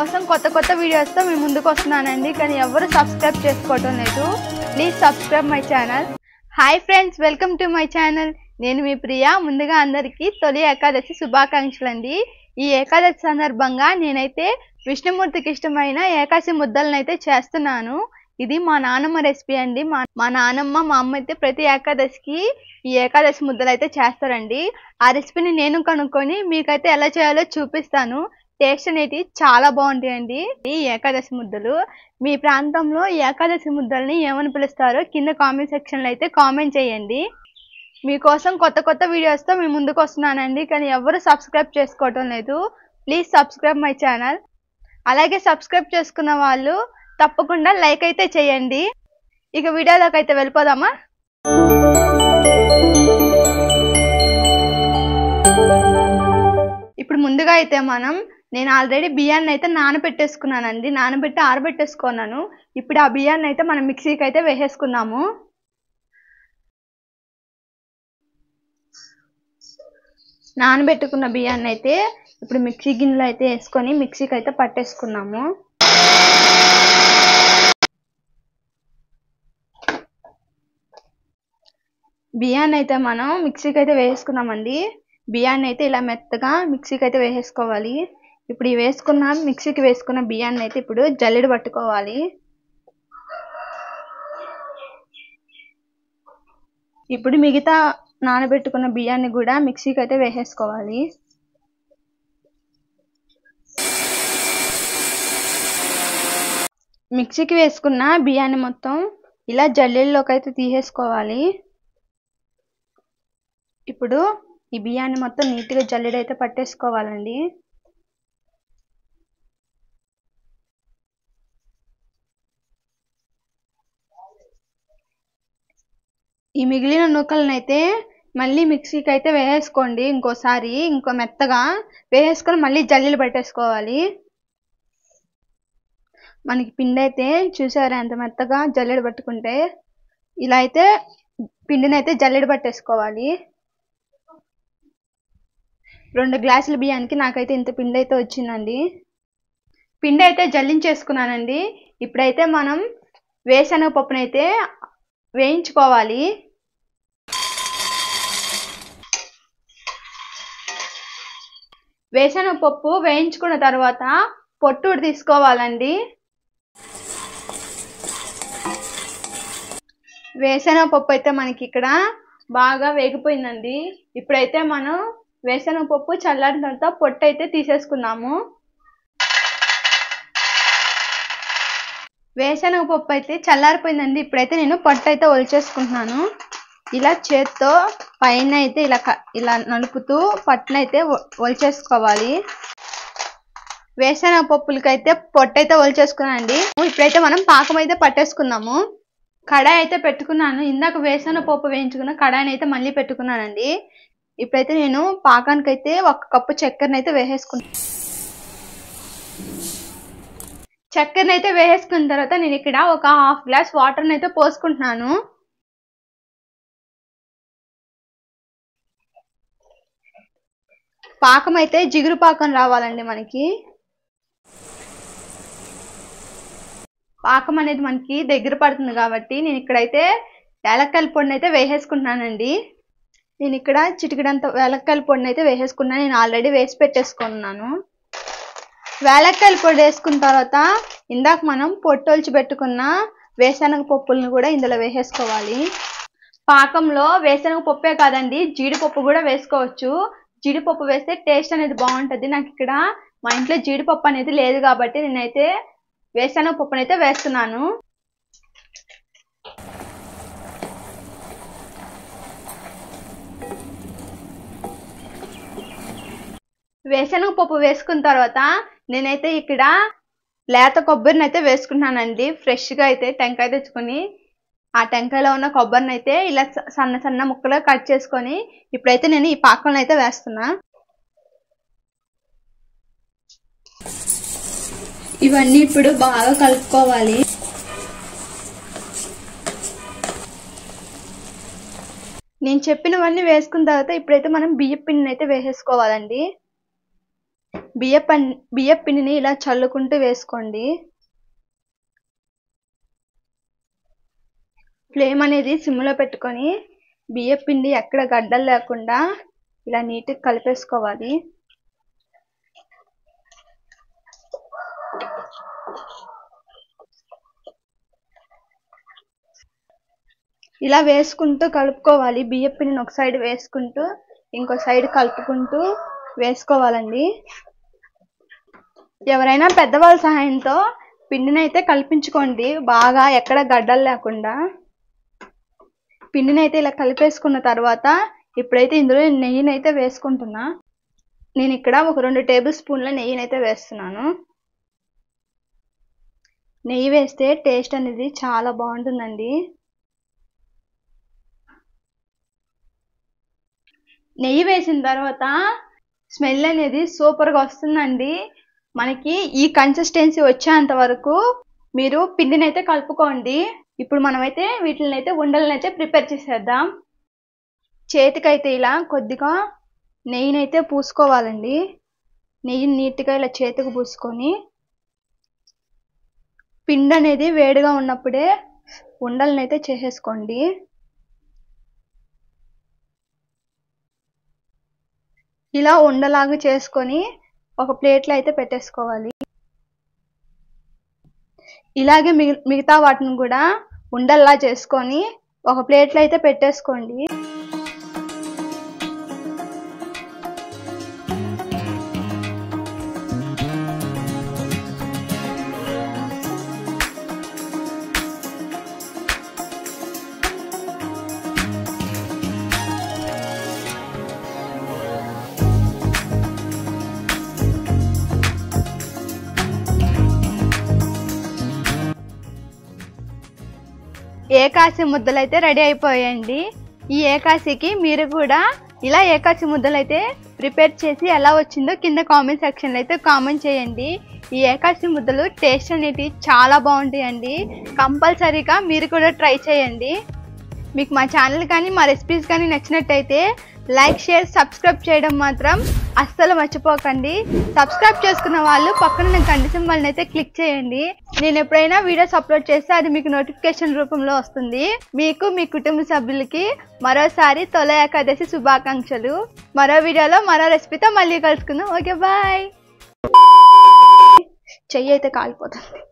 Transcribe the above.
మీకోసం కొత్త వీడియోస్తో మీ ముందుకు వస్తున్నానండి. కానీ ఎవరు సబ్స్క్రైబ్ చేసుకోవటం లేదు. Please subscribe my channel. Hi friends, welcome to my channel. నేను మీ ప్రియా. ముందుగా అందరికీ తొలి ఏకాదశి శుభాకాంక్షలు అండి. ఈ ఏకాదశి సందర్భంగా నేనైతే విష్ణుమూర్తికి ఇష్టమైన ఏకాదశి ముద్దలను అయితే చేస్తున్నాను. ఇది మా నానమ్మ రెసిపీ అండి. మా నానమ్మ మా అమ్మ అయితే ప్రతి ఏకాదశికి ఈ ఏకాదశి ముద్దలు అయితే చేస్తారండి. ఆ రెసిపీని నేను కనుక్కొని మీకైతే ఎలా చేయాలో చూపిస్తాను. టేస్ట్ అనేది చాలా బాగుంటాయండి ఈ ఏకాదశి ముద్దలు. మీ ప్రాంతంలో ఏకాదశి ముద్దల్ని ఏమని పిలుస్తారో కింద కామెంట్ సెక్షన్లో అయితే కామెంట్ చేయండి. మీకోసం కొత్త వీడియోస్తో మీ ముందుకు వస్తున్నానండి. కానీ ఎవరు సబ్స్క్రైబ్ చేసుకోవటం లేదు. Please subscribe my channel. అలాగే సబ్స్క్రైబ్ చేసుకున్న వాళ్ళు తప్పకుండా లైక్ అయితే చేయండి. ఇక వీడియోలోకి అయితే వెళ్ళిపోదామా. ఇప్పుడు ముందుగా అయితే నేను ఆల్రెడీ బియ్యాన్ని అయితే నానబెట్టేసుకున్నానండి. నానబెట్టి ఆరబెట్టేసుకున్నాను. ఇప్పుడు ఆ బియ్యాన్ని అయితే మనం మిక్సీకి అయితే వేసేసుకుందాము. నానబెట్టుకున్న బియ్యాన్ని అయితే ఇప్పుడు మిక్సీ గిన్నెలో అయితే వేసుకొని మిక్సీకి అయితే పట్టేసుకున్నాము. బియ్యాన్ని అయితే మనం మిక్సీకి అయితే వేసుకున్నామండి. బియ్యాన్ని అయితే ఇలా మెత్తగా మిక్సీకి అయితే వేసేసుకోవాలి. ఇప్పుడు ఈ మిక్సీకి వేసుకున్న బియ్యాన్ని అయితే ఇప్పుడు జల్లెడ పట్టుకోవాలి. ఇప్పుడు మిగతా నానబెట్టుకున్న బియ్యాన్ని కూడా మిక్సీకి అయితే వేసేసుకోవాలి. మిక్సీకి వేసుకున్న బియ్యాన్ని మొత్తం ఇలా జల్లెడలోకి అయితే తీసేసుకోవాలి. ఇప్పుడు ఈ బియ్యాన్ని మొత్తం నీట్గా జల్లెడ అయితే పట్టేసుకోవాలండి. ఈ మిగిలిన నూకలను అయితే మళ్ళీ మిక్సీకి అయితే వేసేసుకోండి. ఇంకోసారి మెత్తగా వేసేసుకొని మళ్ళీ జల్లెడ పట్టేసుకోవాలి. మనకి పిండి అయితే చూసారా ఎంత మెత్తగా జల్లెడ పట్టుకుంటే. ఇలా అయితే పిండిని అయితే జల్లెడ పట్టేసుకోవాలి. 2 గ్లాసుల బియ్యానికి నాకైతే ఇంత పిండి అయితే వచ్చిందండి. పిండి అయితే జల్లించేసుకున్నానండి. ఇప్పుడైతే మనం వేరుశనగపప్పునైతే వేయించుకోవాలి. వేరుశనగపప్పు వేయించుకున్న తర్వాత పొట్టు తీసుకోవాలండి. వేరుశనగపప్పు అయితే మనకి ఇక్కడ బాగా వేగిపోయిందండి. ఇప్పుడైతే మనం వేరుశనగపప్పు చల్లారిన తర్వాత పొట్టు అయితే తీసేసుకుందాము. వేరుశనగపప్పు అయితే చల్లారిపోయిందండి. ఇప్పుడైతే నేను పొట్టు అయితే ఒలిచేసుకుంటున్నాను. ఇలా చేత్తో పైన అయితే ఇలా నలుపుతూ పట్టునైతే ఒలిచేసుకోవాలి. వేరుశనగపప్పులకైతే పొట్టు అయితే ఒలిచేసుకున్నానండి. ఇప్పుడైతే మనం పాకం అయితే పట్టేసుకుందాము. కడాయి అయితే పెట్టుకున్నాను. ఇందాక వేరుశనగపప్పు వేయించుకున్న కడాయిని అయితే మళ్ళీ పెట్టుకున్నానండి. ఇప్పుడైతే నేను పాకానికి అయితే 1 కప్పు చక్కెరని అయితే వేసేసుకున్నాను. చక్కెరని అయితే వేసేసుకున్న తర్వాత నేను ఇక్కడ ఒక 1/2 గ్లాస్ వాటర్ని అయితే పోసుకుంటున్నాను. పాకం అయితే జిగురు పాకం రావాలండి మనకి. పాకం అనేది మనకి దగ్గర పడుతుంది కాబట్టి నేను ఇక్కడైతే యాలక్కాయల పొడిని అయితే వేసేసుకుంటున్నానండి. నేను ఇక్కడ చిటికెడంత యాలక్కాయల పొడిని అయితే వేసేసుకున్నాను. నేను ఆల్రెడీ వేసి పెట్టేసుకున్నాను. యాలక్కాయల పొడి వేసుకున్న తర్వాత ఇందాక మనం పొట్టొల్చి పెట్టుకున్న వేరుశనగపప్పులను కూడా ఇందులో వేసేసుకోవాలి. పాకంలో వేరుశనగపప్పే కాదండి, జీడిపప్పు కూడా వేసుకోవచ్చు. జీడిపప్పు వేస్తే టేస్ట్ అనేది బాగుంటుంది. నాకు ఇక్కడ మా ఇంట్లో జీడిపప్పు అనేది లేదు కాబట్టి నేనైతే వేరుశనగపప్పును అయితే వేస్తున్నాను. వేరుశనగపప్పు వేసుకున్న తర్వాత నేనైతే ఇక్కడ లేత కొబ్బరిని అయితే వేసుకుంటున్నానండి. ఫ్రెష్గా అయితే టెంకాయ తెచ్చుకొని ఆ టెంకాయలో ఉన్న కొబ్బరిని అయితే ఇలా సన్న ముక్కలు కట్ చేసుకొని ఇప్పుడైతే నేను ఈ పాకంలో అయితే వేస్తున్నా. ఇవన్నీ ఇప్పుడు బాగా కలుపుకోవాలి. నేను చెప్పినవన్నీ వేసుకున్న తర్వాత ఇప్పుడైతే మనం బియ్యం పిండిని అయితే వేసేసుకోవాలండి. బియ్య పిండిని ఇలా చల్లుకుంటూ వేసుకోండి. ఫ్లేమ్ అనేది సిమ్లో పెట్టుకొని బియ్య పిండి ఎక్కడ గడ్డలు లేకుండా ఇలా నీట్గా కలిపేసుకోవాలి. ఇలా వేసుకుంటూ కలుపుకోవాలి. బియ్య పిండిని ఒక సైడ్ వేసుకుంటూ ఇంకో సైడ్ కలుపుకుంటూ వేసుకోవాలండి. ఎవరైనా పెద్దవాళ్ళ సహాయంతో పిండిని అయితే కల్పించుకోండి, బాగా ఎక్కడ గడ్డలు లేకుండా. పిండిని అయితే ఇలా కలిపేసుకున్న తర్వాత ఇప్పుడైతే ఇందులో నెయ్యిని అయితే వేసుకుంటున్నా. నేను ఇక్కడ ఒక 2 టేబుల్ స్పూన్ల నెయ్యిని అయితే వేస్తున్నాను. నెయ్యి వేస్తే టేస్ట్ అనేది చాలా బాగుంటుందండి. నెయ్యి వేసిన తర్వాత స్మెల్ అనేది సూపర్గా వస్తుందండి. మనకి ఈ కన్సిస్టెన్సీ వచ్చేంత వరకు మీరు పిండిని అయితే కలుపుకోండి. ఇప్పుడు మనమైతే వీటిని అయితే ఉండలను అయితే ప్రిపేర్ చేసేద్దాం. చేతికైతే ఇలా కొద్దిగా నెయ్యిని అయితే పూసుకోవాలండి. నెయ్యిని నీట్గా ఇలా చేతికి పూసుకొని పిండి అనేది వేడిగా ఉన్నప్పుడే ఉండలను అయితే చేసేసుకోండి. ఇలా ఉండలాగా చేసుకొని ఒక ప్లేట్లో అయితే పెట్టేసుకోవాలి. ఇలాగే మిగతా వాటిని కూడా ఉండల్లా చేసుకొని ఒక ప్లేట్లో అయితే పెట్టేసుకోండి. ఏకాశి ముద్దలు అయితే రెడీ అయిపోయాయండి. ఈ ఏకాశికి మీరు కూడా ఇలా ఏకాశి ముద్దలు అయితే ప్రిపేర్ చేసి ఎలా వచ్చిందో కింద కామెంట్ సెక్షన్లో అయితే కామెంట్ చేయండి. ఈ ఏకాశి ముద్దలు టేస్ట్ అనేది చాలా బాగుంటాయండి. కంపల్సరీగా మీరు కూడా ట్రై చేయండి. మీకు మా ఛానల్ కానీ మా రెసిపీస్ కానీ నచ్చినట్టయితే లైక్, షేర్, సబ్స్క్రైబ్ చేయడం మాత్రం అస్సలు మర్చిపోకండి. సబ్స్క్రైబ్ చేసుకున్న వాళ్ళు పక్కన గంట సింబల్ని అయితే క్లిక్ చేయండి. నేను ఎప్పుడైనా వీడియోస్ అప్లోడ్ చేస్తే అది మీకు నోటిఫికేషన్ రూపంలో వస్తుంది. మీకు మీ కుటుంబ సభ్యులకి మరోసారి తొలి ఏకాదశి శుభాకాంక్షలు. మరో వీడియోలో మరో రెసిపీతో మళ్ళీ కలుసుకుందాం. Okay, bye. చెయ్యి అయితే కాలిపోతుంది.